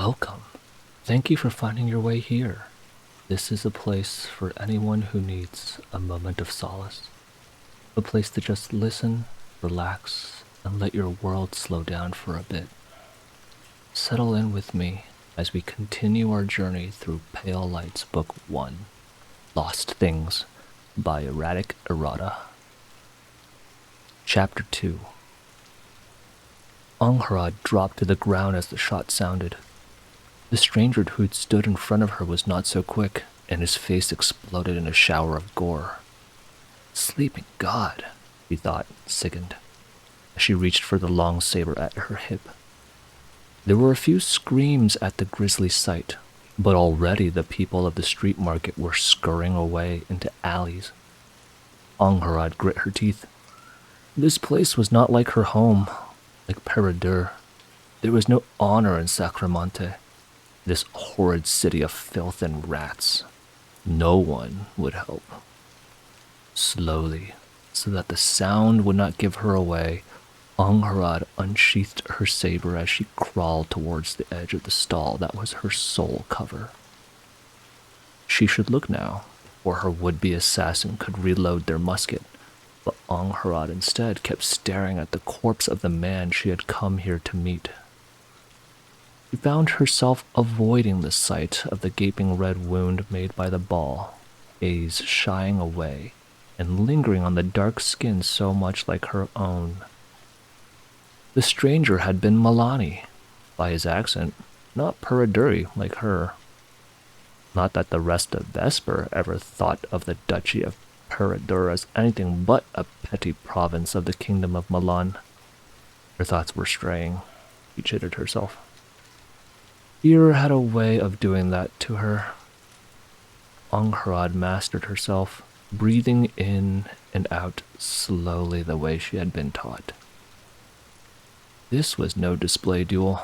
Welcome. Thank you for finding your way here. This is a place for anyone who needs a moment of solace. A place to just listen, relax, and let your world slow down for a bit. Settle in with me as we continue our journey through Pale Light's Book 1, Lost Things, by ErraticErrata. Chapter 2. Angharad dropped to the ground as the shot sounded. The stranger who'd stood in front of her was not so quick, and his face exploded in a shower of gore. Sleeping God, she thought, sickened, as she reached for the long saber at her hip. There were a few screams at the grisly sight, but already the people of the street market were scurrying away into alleys. Angharad grit her teeth. This place was not like her home, like Peredur. There was no honor in Sacramonte, this horrid city of filth and rats. No one would help. Slowly, so that the sound would not give her away, Angharad unsheathed her saber as she crawled towards the edge of the stall that was her sole cover. She should look now, or her would-be assassin could reload their musket, but Angharad instead kept staring at the corpse of the man she had come here to meet. She found herself avoiding the sight of the gaping red wound made by the ball, gaze shying away, and lingering on the dark skin so much like her own. The stranger had been Milani, by his accent, not Pereduri like her. Not that the rest of Vesper ever thought of the Duchy of Peredur as anything but a petty province of the Kingdom of Milan. Her thoughts were straying. She chided herself. Fear had a way of doing that to her. Angharad mastered herself, breathing in and out slowly the way she had been taught. This was no display duel,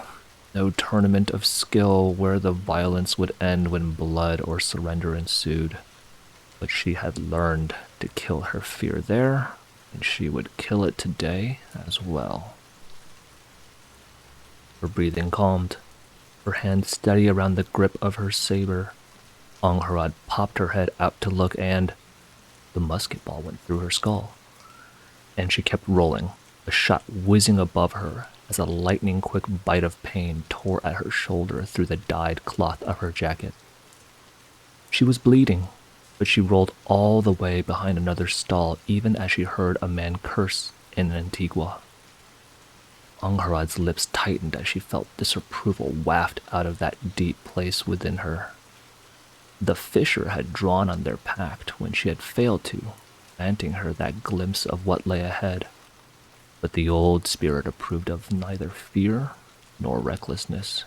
no tournament of skill where the violence would end when blood or surrender ensued. But she had learned to kill her fear there, and she would kill it today as well. Her breathing calmed, her hand steady around the grip of her saber. Angharad popped her head out to look, and the musket ball went through her skull. And she kept rolling, a shot whizzing above her as a lightning-quick bite of pain tore at her shoulder through the dyed cloth of her jacket. She was bleeding, but she rolled all the way behind another stall even as she heard a man curse in Antigua. Angharad's lips tightened as she felt disapproval waft out of that deep place within her. The fisher had drawn on their pact when she had failed to, granting her that glimpse of what lay ahead. But the old spirit approved of neither fear nor recklessness.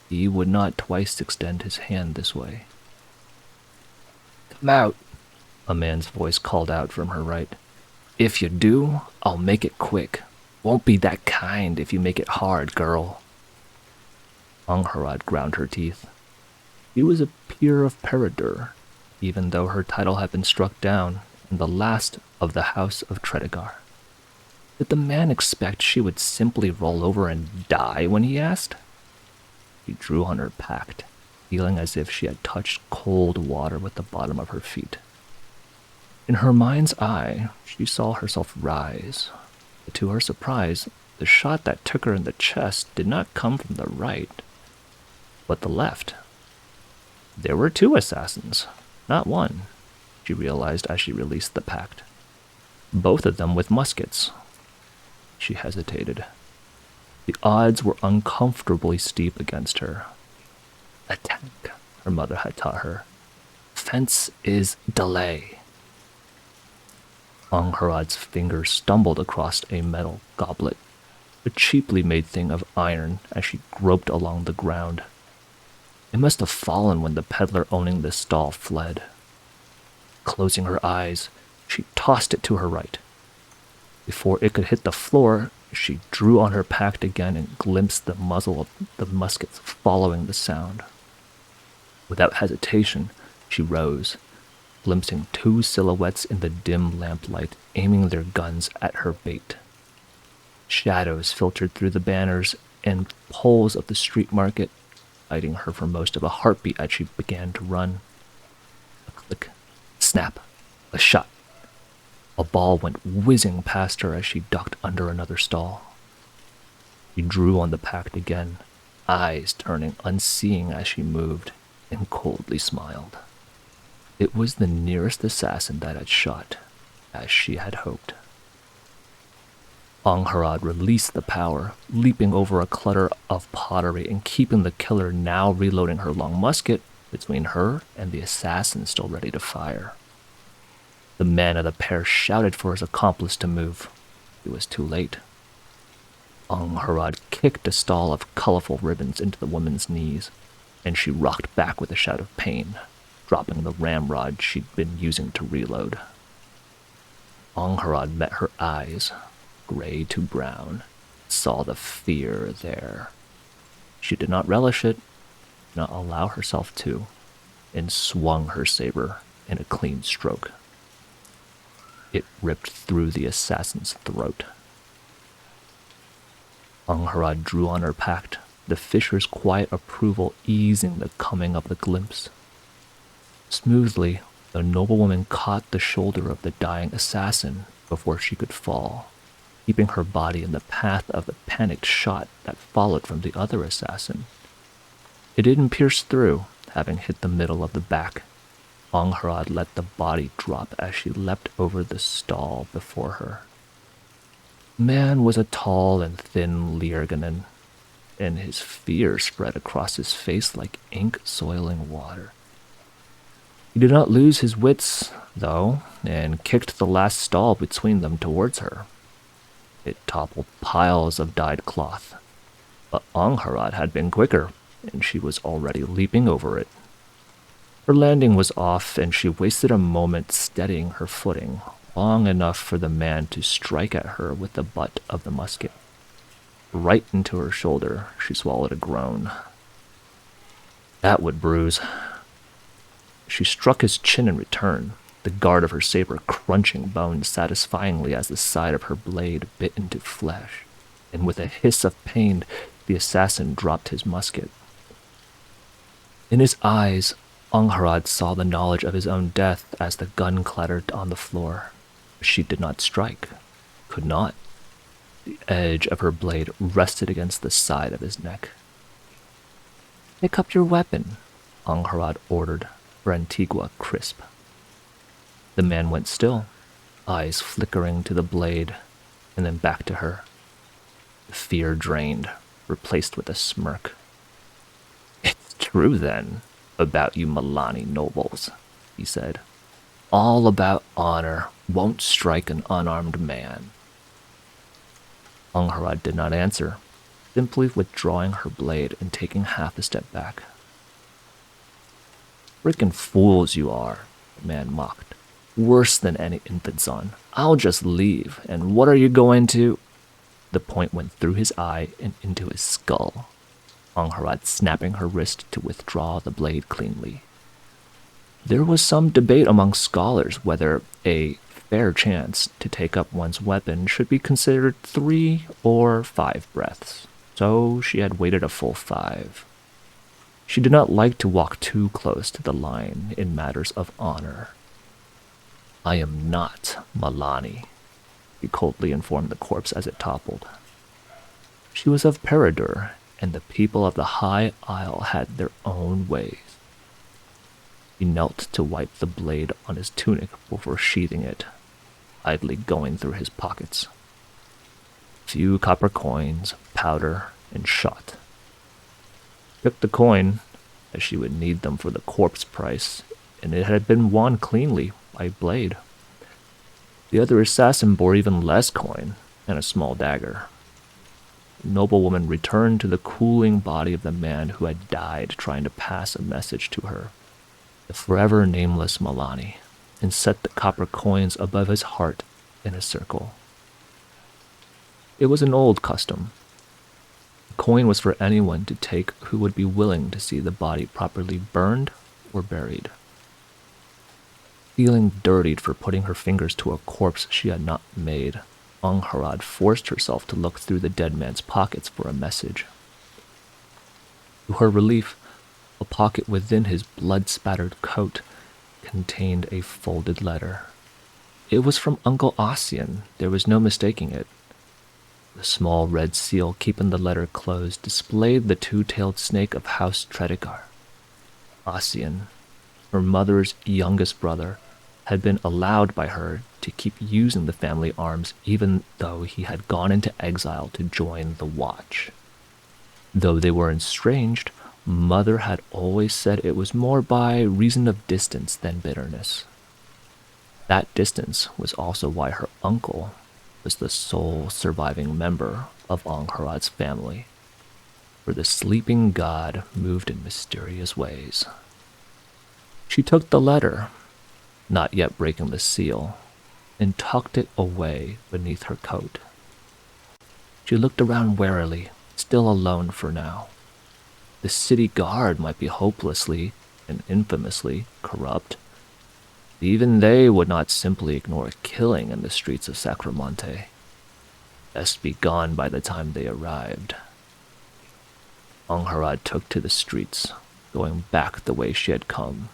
He would not twice extend his hand this way. "Come out," a man's voice called out from her right. "If you do, I'll make it quick. Won't be that kind if you make it hard, girl." Angharad ground her teeth. She was a peer of Peredur, even though her title had been struck down, and the last of the House of Tredegar. Did the man expect she would simply roll over and die when he asked? She drew on her pact, feeling as if she had touched cold water with the bottom of her feet. In her mind's eye, she saw herself rise. But to her surprise, the shot that took her in the chest did not come from the right, but the left. There were two assassins, not one, she realized as she released the pact. Both of them with muskets. She hesitated. The odds were uncomfortably steep against her. Attack, her mother had taught her. Fence is delay. Angharad's fingers stumbled across a metal goblet, a cheaply made thing of iron, as she groped along the ground. It must have fallen when the peddler owning the stall fled. Closing her eyes, she tossed it to her right. Before it could hit the floor, she drew on her pact again and glimpsed the muzzle of the muskets following the sound. Without hesitation, she rose, glimpsing two silhouettes in the dim lamplight aiming their guns at her bait. Shadows filtered through the banners and poles of the street market, hiding her for most of a heartbeat as she began to run. A click, snap, a shot. A ball went whizzing past her as she ducked under another stall. She drew on the pact again, eyes turning unseeing as she moved, and coldly smiled. It was the nearest assassin that had shot, as she had hoped. Angharad released the power, leaping over a clutter of pottery and keeping the killer, now reloading her long musket, between her and the assassin still ready to fire. The man of the pair shouted for his accomplice to move. It was too late. Angharad kicked a stall of colorful ribbons into the woman's knees, and she rocked back with a shout of pain, dropping the ramrod she'd been using to reload. Angharad met her eyes, gray to brown, saw the fear there. She did not relish it, did not allow herself to, and swung her saber in a clean stroke. It ripped through the assassin's throat. Angharad drew on her pact, the fisher's quiet approval easing the coming of the glimpse. Smoothly, the noblewoman caught the shoulder of the dying assassin before she could fall, keeping her body in the path of the panicked shot that followed from the other assassin. It didn't pierce through, having hit the middle of the back. Angharad let the body drop as she leapt over the stall before her. The man was a tall and thin Learganan, and his fear spread across his face like ink soiling water. He did not lose his wits, though, and kicked the last stall between them towards her. It toppled piles of dyed cloth, but Angharad had been quicker, and she was already leaping over it. Her landing was off, and she wasted a moment steadying her footing, long enough for the man to strike at her with the butt of the musket. Right into her shoulder, she swallowed a groan. That would bruise. She struck his chin in return, the guard of her saber crunching bones satisfyingly as the side of her blade bit into flesh, and with a hiss of pain, the assassin dropped his musket. In his eyes, Angharad saw the knowledge of his own death as the gun clattered on the floor. She did not strike, could not. The edge of her blade rested against the side of his neck. "Pick up your weapon," Angharad ordered, her Antigua crisp. The man went still, eyes flickering to the blade, and then back to her. The fear drained, replaced with a smirk. "It's true, then, about you Milani nobles," he said. "All about honor, won't strike an unarmed man." Angharad did not answer, simply withdrawing her blade and taking half a step back. "Frickin' fools you are," the man mocked. "Worse than any infant son. I'll just leave, and what are you going to—" The point went through his eye and into his skull, Angharad snapping her wrist to withdraw the blade cleanly. There was some debate among scholars whether a fair chance to take up one's weapon should be considered 3 or 5 breaths, so she had waited a full 5. She did not like to walk too close to the line in matters of honor. "I am not Milani," he coldly informed the corpse as it toppled. She was of Peredur, and the people of the High Isle had their own ways. He knelt to wipe the blade on his tunic before sheathing it, idly going through his pockets. Few copper coins, powder, and shot. Took the coin, as she would need them for the corpse price, and it had been won cleanly by blade. The other assassin bore even less coin, and a small dagger. The noblewoman returned to the cooling body of the man who had died trying to pass a message to her, the forever nameless Milani, and set the copper coins above his heart in a circle. It was an old custom. The coin was for anyone to take who would be willing to see the body properly burned or buried. Feeling dirtied for putting her fingers to a corpse she had not made, Angharad forced herself to look through the dead man's pockets for a message. To her relief, A pocket within his blood-spattered coat contained a folded letter. It was from Uncle Ossian. There was no mistaking it. The small red seal keeping the letter closed displayed the two-tailed snake of House Tredegar. Ossian, her mother's youngest brother, had been allowed by her to keep using the family arms even though he had gone into exile to join the Watch. Though they were estranged, Mother had always said it was more by reason of distance than bitterness. That distance was also why her uncle was the sole surviving member of Angharad's family, for the sleeping god moved in mysterious ways. She took the letter, not yet breaking the seal, and tucked it away beneath her coat. She looked around warily, still alone for now. The city guard might be hopelessly and infamously corrupt. Even they would not simply ignore killing in the streets of Sacramonte. Best be gone by the time they arrived. Angharad took to the streets, going back the way she had come.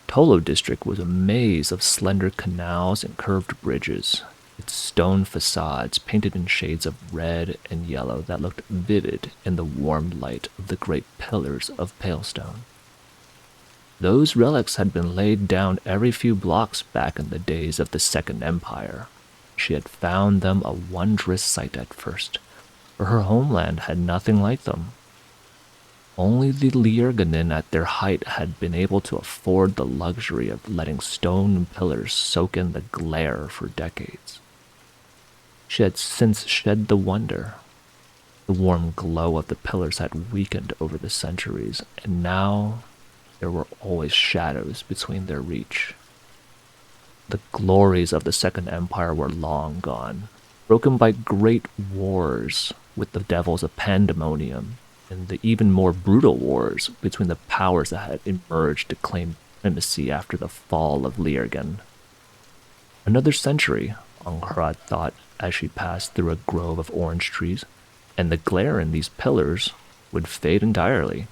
Tolo district was a maze of slender canals and curved bridges, its stone facades painted in shades of red and yellow that looked vivid in the warm light of the great pillars of pale stone. Those relics had been laid down every few blocks back in the days of the Second Empire. She had found them a wondrous sight at first, for her homeland had nothing like them. Only the Liurganin at their height had been able to afford the luxury of letting stone pillars soak in the glare for decades. She had since shed the wonder. The warm glow of the pillars had weakened over the centuries, and now there were always shadows between their reach. The glories of the Second Empire were long gone, broken by great wars with the devils of Pandemonium, and the even more brutal wars between the powers that had emerged to claim primacy after the fall of Liurgan. Another century, Angharad thought as she passed through a grove of orange trees, and the glare in these pillars would fade entirely.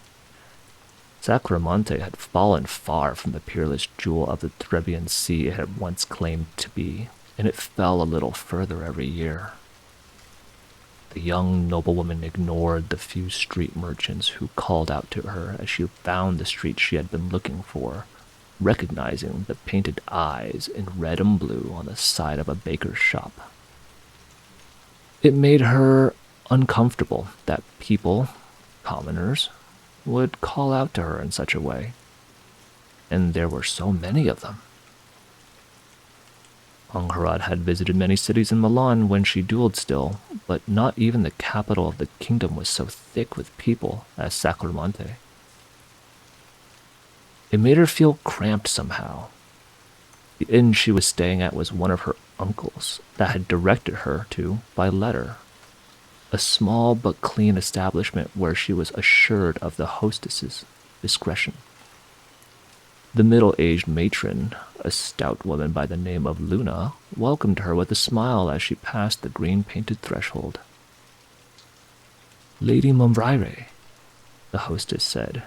Sacramonte had fallen far from the peerless jewel of the Trebian Sea it had once claimed to be, and it fell a little further every year. The young noblewoman ignored the few street merchants who called out to her as she found the street she had been looking for, recognizing the painted eyes in red and blue on the side of a baker's shop. It made her uncomfortable that people, commoners, would call out to her in such a way, and there were so many of them. Angharad had visited many cities in Milan when she dueled still, but not even the capital of the kingdom was so thick with people as Sacramonte. It made her feel cramped somehow. The inn she was staying at was one of her uncles that had directed her to by letter. A small but clean establishment where she was assured of the hostess's discretion. The middle-aged matron, a stout woman by the name of Luna, welcomed her with a smile as she passed the green-painted threshold. "Lady Momraire," the hostess said,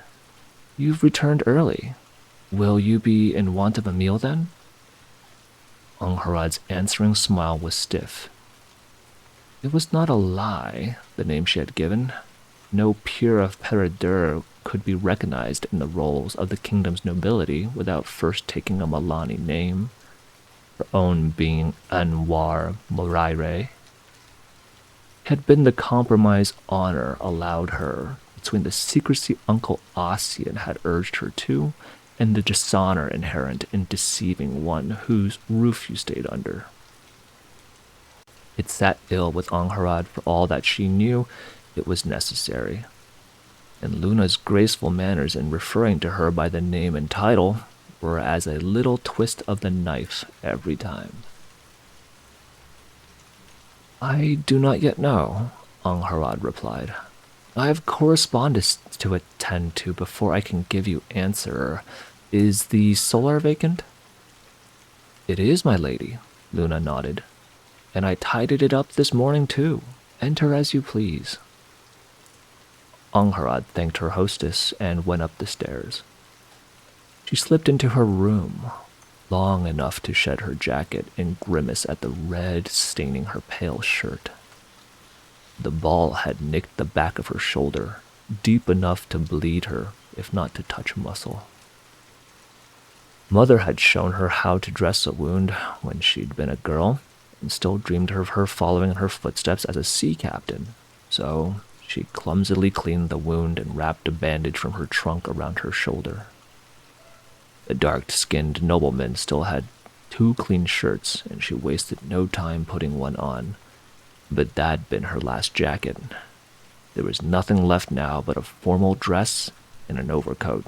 "you've returned early. Will you be in want of a meal then?" Angharad's answering smile was stiff. It was not a lie, the name she had given. No peer of Peredur could be recognized in the rolls of the kingdom's nobility without first taking a Milani name, her own being Anwar Moraire. It had been the compromise honor allowed her between the secrecy Uncle Ossian had urged her to and the dishonor inherent in deceiving one whose roof you stayed under. It sat ill with Angharad for all that she knew it was necessary, and Luna's graceful manners in referring to her by the name and title were as a little twist of the knife every time. "I do not yet know," Angharad replied. "I have correspondence to attend to before I can give you answer. Is the solar vacant?" "It is, my lady," Luna nodded, "and I tidied it up this morning too. Enter as you please." Angharad thanked her hostess and went up the stairs. She slipped into her room, long enough to shed her jacket and grimace at the red staining her pale shirt. The ball had nicked the back of her shoulder, deep enough to bleed her, if not to touch muscle. Mother had shown her how to dress a wound when she'd been a girl, and still dreamed of her following in her footsteps as a sea captain, so she clumsily cleaned the wound and wrapped a bandage from her trunk around her shoulder. The dark-skinned nobleman still had 2 clean shirts, and she wasted no time putting one on, but that'd been her last jacket. There was nothing left now but a formal dress and an overcoat,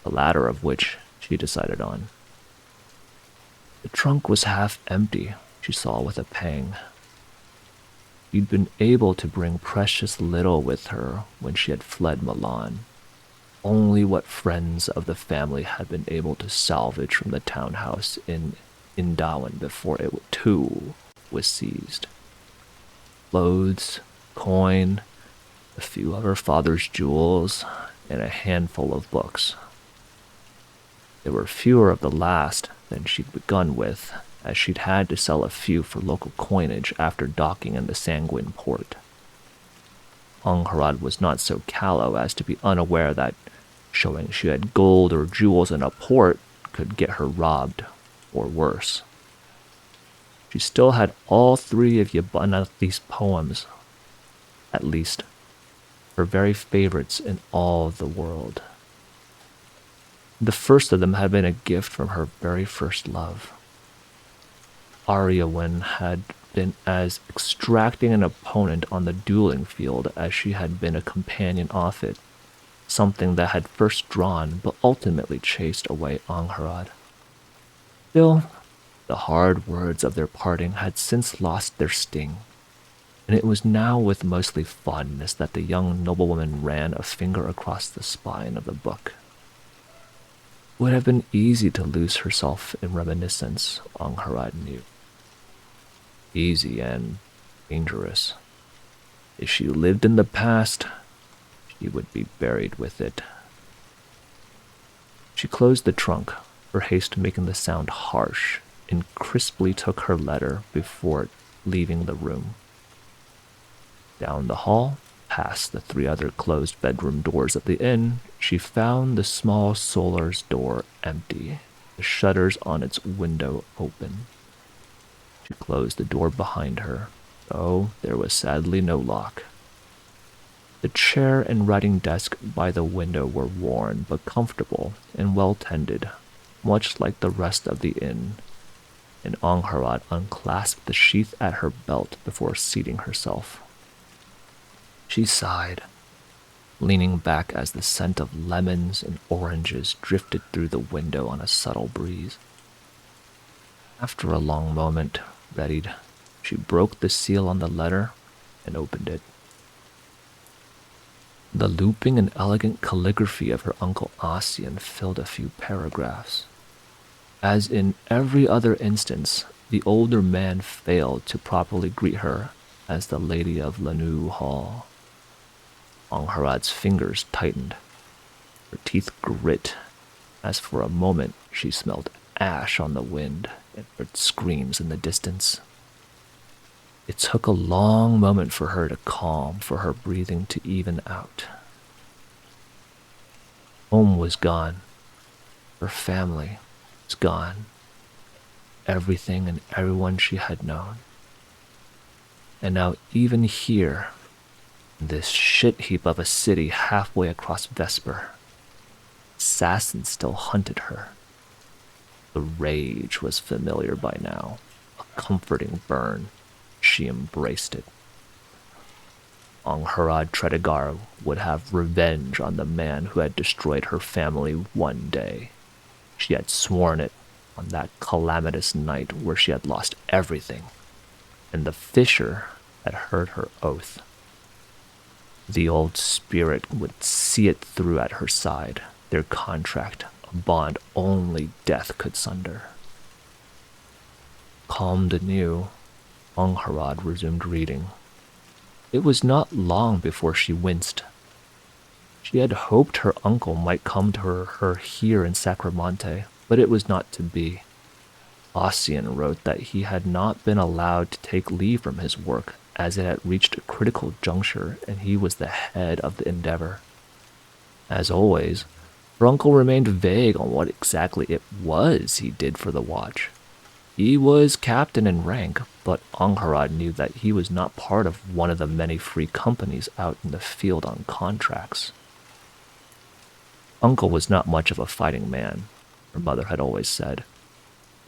the latter of which she decided on. The trunk was half empty, she saw with a pang. She'd been able to bring precious little with her when she had fled Milan. Only what friends of the family had been able to salvage from the townhouse in Indawan before it too was seized. Clothes, coin, a few of her father's jewels, and a handful of books. There were fewer of the last than she'd begun with, as she'd had to sell a few for local coinage after docking in the Sanguine port. Angharad was not so callow as to be unaware that showing she had gold or jewels in a port could get her robbed, or worse. She still had all 3 of Yabanathi's poems, at least her very favorites in all the world. The first of them had been a gift from her very first love. Aryawan had been as extracting an opponent on the dueling field as she had been a companion off it, something that had first drawn but ultimately chased away Angharad. Still, the hard words of their parting had since lost their sting, and it was now with mostly fondness that the young noblewoman ran a finger across the spine of the book. It would have been easy to lose herself in reminiscence, Angharad knew. Easy and dangerous. If she lived in the past, she would be buried with it. She closed the trunk, her haste making the sound harsh, and crisply took her letter before leaving the room. Down the hall, past the 3 other closed bedroom doors of the inn, she found the small Solar's door empty, the shutters on its window open. She closed the door behind her, though there was sadly no lock. The chair and writing desk by the window were worn but comfortable and well tended, much like the rest of the inn, and Angharad unclasped the sheath at her belt before seating herself. She sighed, leaning back as the scent of lemons and oranges drifted through the window on a subtle breeze. After a long moment, readied, she broke the seal on the letter and opened it. The looping and elegant calligraphy of her Uncle Ossian filled a few paragraphs. As in every other instance, the older man failed to properly greet her as the Lady of Lanu Hall. Angharad's fingers tightened. Her teeth grit, as for a moment she smelled ash on the wind and heard screams in the distance. It took a long moment for her to calm, for her breathing to even out. Home was gone. Her family was gone. Everything and everyone she had known. And now even here, this shit heap of a city halfway across Vesper, assassins still hunted her. The rage was familiar by now, a comforting burn. She embraced it. Angharad Tredegar would have revenge on the man who had destroyed her family one day. She had sworn it on that calamitous night where she had lost everything, and the fisher had heard her oath. The old spirit would see it through at her side, their contract, a bond only death could sunder. Calmed anew, Angharad resumed reading. It was not long before she winced. She had hoped her uncle might come to her here in Sacramonte, but it was not to be. Ossian wrote that he had not been allowed to take leave from his work as it had reached a critical juncture and he was the head of the endeavor. As always, her uncle remained vague on what exactly it was he did for the watch. He was captain in rank, but Angharad knew that he was not part of one of the many free companies out in the field on contracts. Uncle was not much of a fighting man, her mother had always said,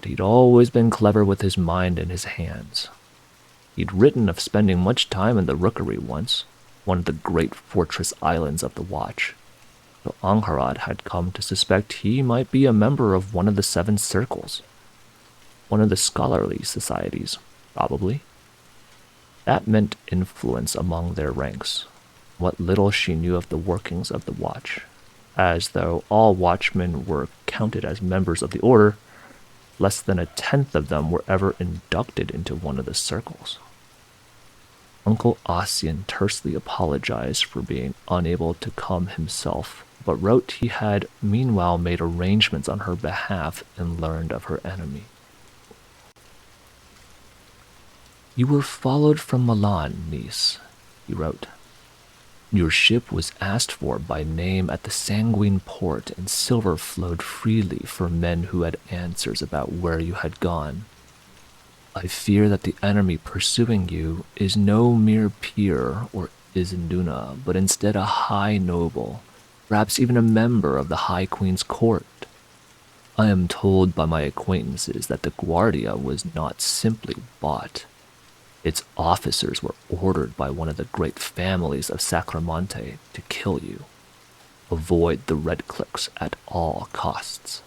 but he'd always been clever with his mind and his hands. He'd written of spending much time in the Rookery once, one of the great fortress islands of the Watch, so Angharad had come to suspect he might be a member of one of the Seven Circles, one of the scholarly societies, probably. That meant influence among their ranks, what little she knew of the workings of the Watch, as though all watchmen were counted as members of the order, less than 1/10 of them were ever inducted into one of the circles. Uncle Ossian tersely apologized for being unable to come himself, but wrote he had meanwhile made arrangements on her behalf and learned of her enemy. "You were followed from Milan, niece," he wrote. "Your ship was asked for by name at the Sanguine port, and silver flowed freely for men who had answers about where you had gone. I fear that the enemy pursuing you is no mere peer or Izinduna, but instead a high noble, perhaps even a member of the High Queen's court. I am told by my acquaintances that the Guardia was not simply bought. Its officers were ordered by one of the great families of Sacramonte to kill you. Avoid the red cliffs at all costs."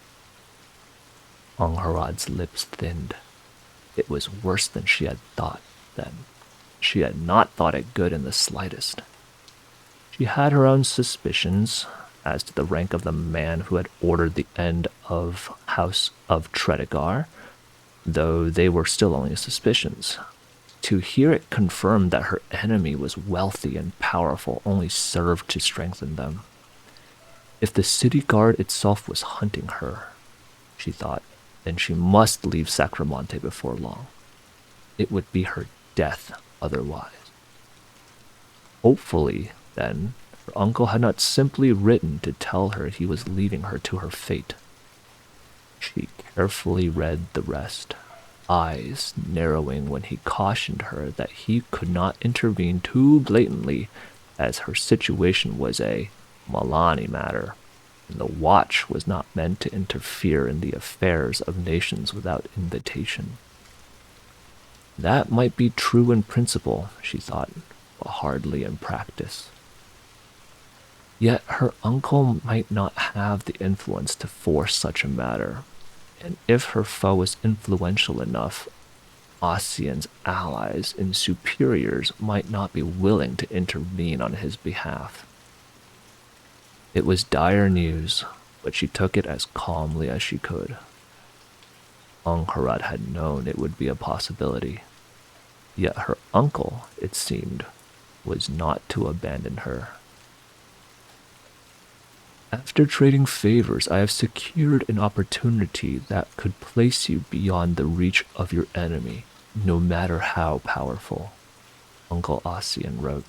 Angharad's lips thinned. It was worse than she had thought, then. She had not thought it good in the slightest. She had her own suspicions as to the rank of the man who had ordered the end of House of Tredegar, though they were still only suspicions. To hear it confirmed that her enemy was wealthy and powerful only served to strengthen them. If the city guard itself was hunting her, she thought, then she must leave Sacramonte before long. It would be her death otherwise. Hopefully, then, her uncle had not simply written to tell her he was leaving her to her fate. She carefully read the rest, eyes narrowing when he cautioned her that he could not intervene too blatantly, as her situation was a Milani matter, and the Watch was not meant to interfere in the affairs of nations without invitation. That might be true in principle, she thought, but hardly in practice. Yet her uncle might not have the influence to force such a matter, and if her foe was influential enough, Ossian's allies and superiors might not be willing to intervene on his behalf. It was dire news, but she took it as calmly as she could. Angharad had known it would be a possibility, yet her uncle, it seemed, was not to abandon her. "After trading favors, I have secured an opportunity that could place you beyond the reach of your enemy, no matter how powerful," Uncle Ossian wrote.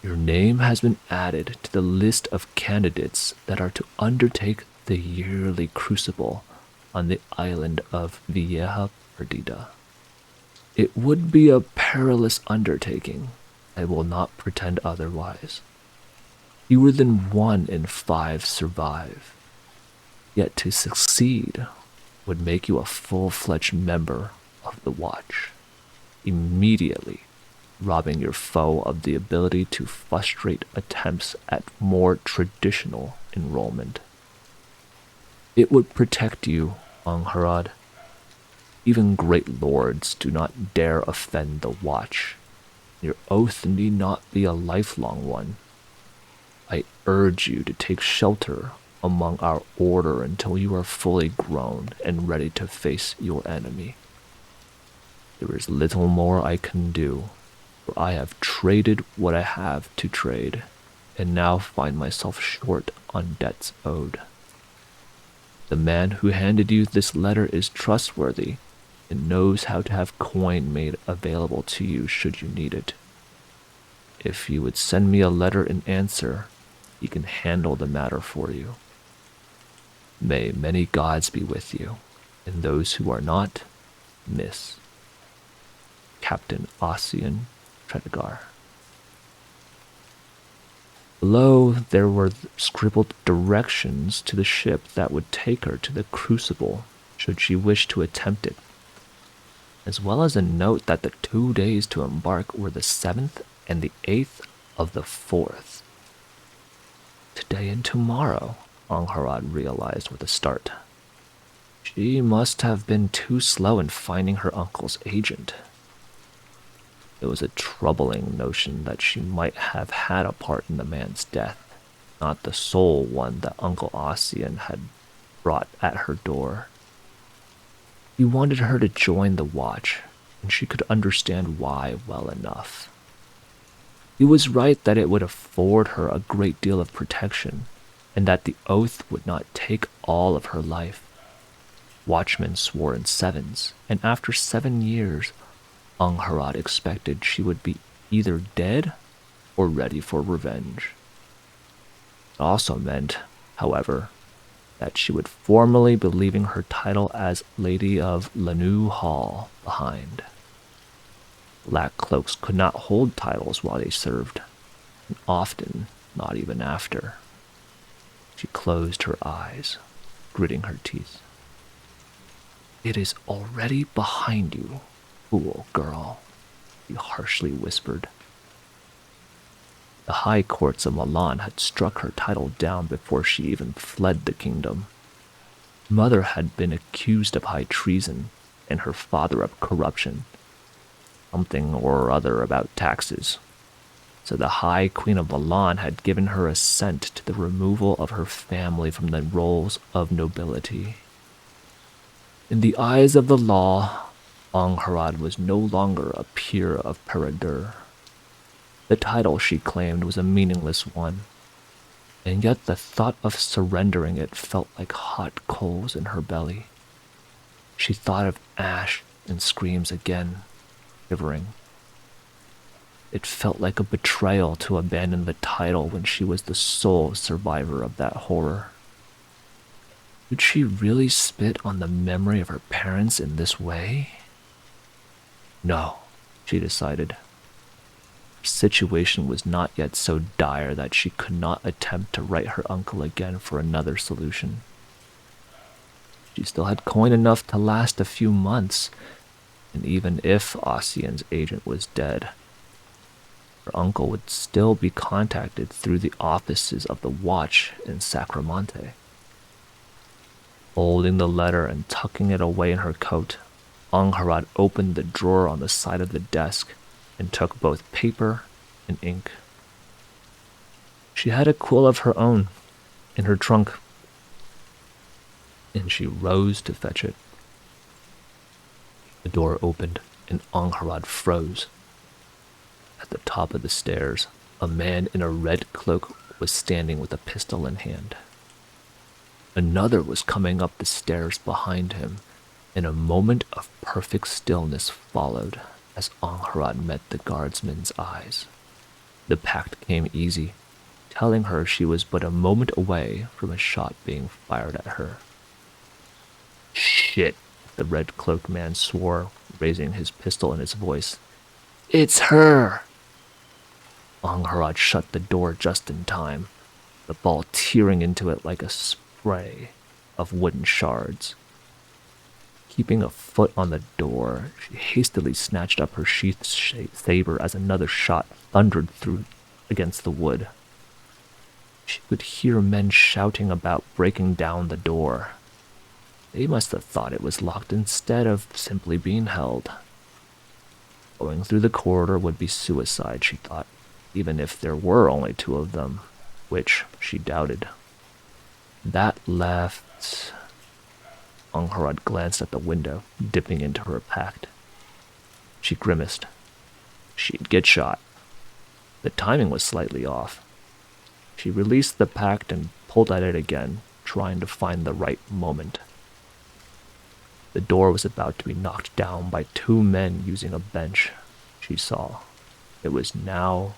"Your name has been added to the list of candidates that are to undertake the yearly crucible on the island of Vieja Perdida. It would be a perilous undertaking, I will not pretend otherwise. Fewer than 1 in 5 survive, yet to succeed would make you a full-fledged member of the Watch, immediately robbing your foe of the ability to frustrate attempts at more traditional enrollment. It would protect you, Angharad. Even great lords do not dare offend the Watch. Your oath need not be a lifelong one. I urge you to take shelter among our order until you are fully grown and ready to face your enemy. There is little more I can do, for I have traded what I have to trade, and now find myself short on debts owed. The man who handed you this letter is trustworthy and knows how to have coin made available to you should you need it. If you would send me a letter in answer, he can handle the matter for you. May many gods be with you, and those who are not, miss. Captain Ossian Tredegar. Below, there were scribbled directions to the ship that would take her to the Crucible, should she wish to attempt it, as well as a note that the 2 days to embark were the 7th and the 8th of the 4th. Today and tomorrow, Angharad realized with a start. She must have been too slow in finding her uncle's agent. It was a troubling notion that she might have had a part in the man's death, not the sole one that Uncle Ossian had brought at her door. He wanted her to join the watch, and she could understand why well enough. He was right that it would afford her a great deal of protection, and that the oath would not take all of her life. Watchmen swore in sevens, and after 7 years, Angharad expected she would be either dead or ready for revenge. It also meant, however, that she would formally be leaving her title as Lady of Lanew Hall behind. Black cloaks could not hold titles while they served, and often not even after. She closed her eyes, gritting her teeth. It is already behind you, fool girl, he harshly whispered. The high courts of Milan had struck her title down before she even fled the kingdom. Mother had been accused of high treason, and her father of corruption, something or other about taxes. So the High Queen of Milan had given her assent to the removal of her family from the rolls of nobility. In the eyes of the law, Angharad was no longer a peer of Peredur. The title she claimed was a meaningless one, and yet the thought of surrendering it felt like hot coals in her belly. She thought of ash and screams again, shivering. It felt like a betrayal to abandon the title when she was the sole survivor of that horror. Would she really spit on the memory of her parents in this way? No, she decided. Her situation was not yet so dire that she could not attempt to write her uncle again for another solution. She still had coin enough to last a few months, and even if Ossian's agent was dead, her uncle would still be contacted through the offices of the watch in Sacromonte. Folding the letter and tucking it away in her coat, Angharad opened the drawer on the side of the desk and took both paper and ink. She had a quill of her own in her trunk, and she rose to fetch it. The door opened, and Angharad froze. At the top of the stairs, a man in a red cloak was standing with a pistol in hand. Another was coming up the stairs behind him, and a moment of perfect stillness followed as Angharad met the guardsman's eyes. The pact came easy, telling her she was but a moment away from a shot being fired at her. Shit, the red-cloaked man swore, raising his pistol in his voice. It's her! Angharad shut the door just in time, the ball tearing into it like a spray of wooden shards. Keeping a foot on the door, she hastily snatched up her sheathed saber as another shot thundered through against the wood. She could hear men shouting about breaking down the door. They must have thought it was locked instead of simply being held. Going through the corridor would be suicide, she thought, even if there were only 2 of them, which she doubted. That left... Angharad glanced at the window, dipping into her pact. She grimaced. She'd get shot. The timing was slightly off. She released the pact and pulled at it again, trying to find the right moment. The door was about to be knocked down by two men using a bench. She saw. It was now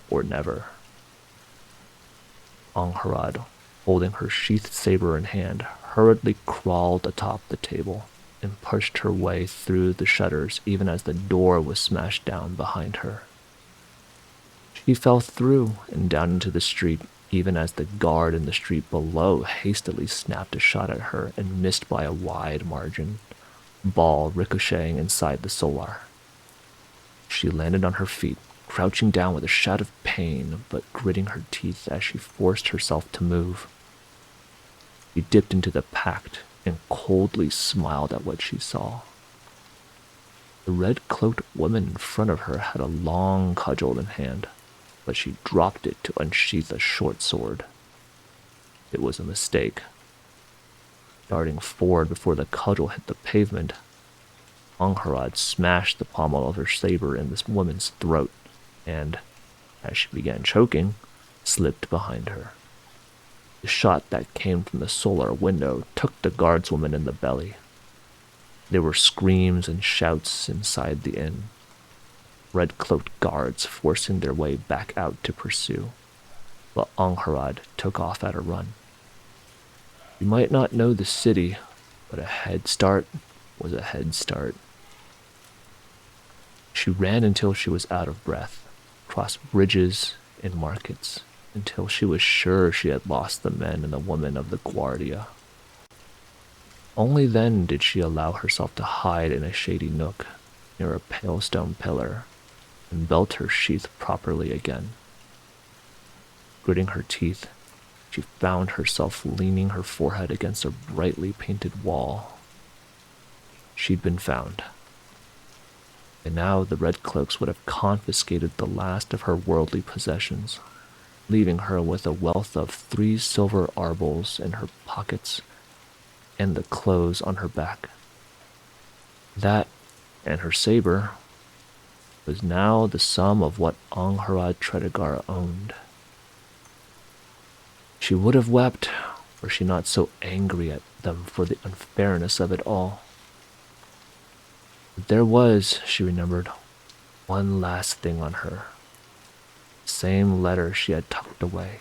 or never. Angharad, holding her sheathed saber in hand, hurriedly crawled atop the table and pushed her way through the shutters even as the door was smashed down behind her. She fell through and down into the street, even as the guard in the street below hastily snapped a shot at her and missed by a wide margin, ball ricocheting inside the solar. She landed on her feet, crouching down with a shout of pain, but gritting her teeth as she forced herself to move. She dipped into the pact and coldly smiled at what she saw. The red-cloaked woman in front of her had a long cudgel in hand, but she dropped it to unsheath a short sword. It was a mistake. Darting forward before the cudgel hit the pavement, Angharad smashed the pommel of her saber in this woman's throat and, as she began choking, slipped behind her. The shot that came from the solar window took the guardswoman in the belly. There were screams and shouts inside the inn, red-cloaked guards forcing their way back out to pursue, but Angharad took off at a run. You might not know the city, but a head start was a head start. She ran until she was out of breath, crossed bridges and markets, until she was sure she had lost the men and the women of the Guardia. Only then did she allow herself to hide in a shady nook near a pale stone pillar and belt her sheath properly again. Gritting her teeth, she found herself leaning her forehead against a brightly painted wall. She'd been found. And now the red cloaks would have confiscated the last of her worldly possessions, leaving her with a wealth of 3 silver arbles in her pockets and the clothes on her back. That, and her saber, was now the sum of what Angharad Tredegar owned. She would have wept were she not so angry at them for the unfairness of it all. But there was, she remembered, one last thing on her. The same letter she had tucked away,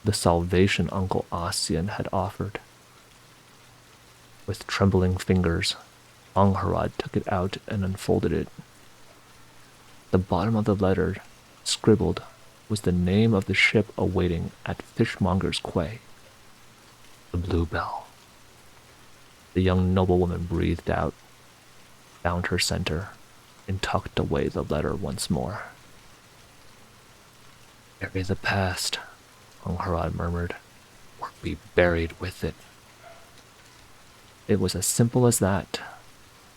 the salvation Uncle Ossian had offered. With trembling fingers, Angharad took it out and unfolded it. The bottom of the letter, scribbled, was the name of the ship awaiting at Fishmonger's Quay. The Bluebell. The young noblewoman breathed out, found her center, and tucked away the letter once more. Bury the past, Angharad murmured, or be buried with it. It was as simple as that.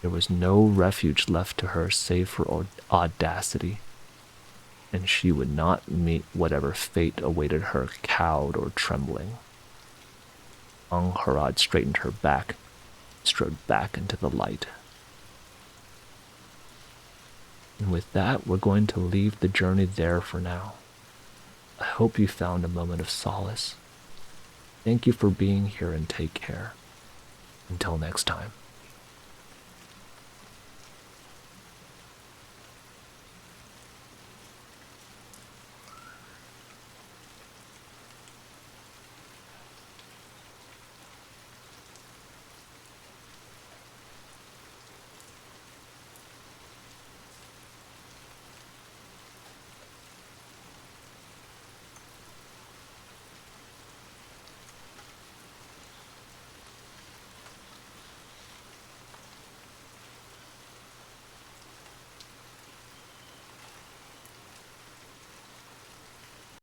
There was no refuge left to her save for audacity, and she would not meet whatever fate awaited her cowed or trembling. Angharad straightened her back, strode back into the light. And with that, we're going to leave the journey there for now. I hope you found a moment of solace. Thank you for being here and take care. Until next time.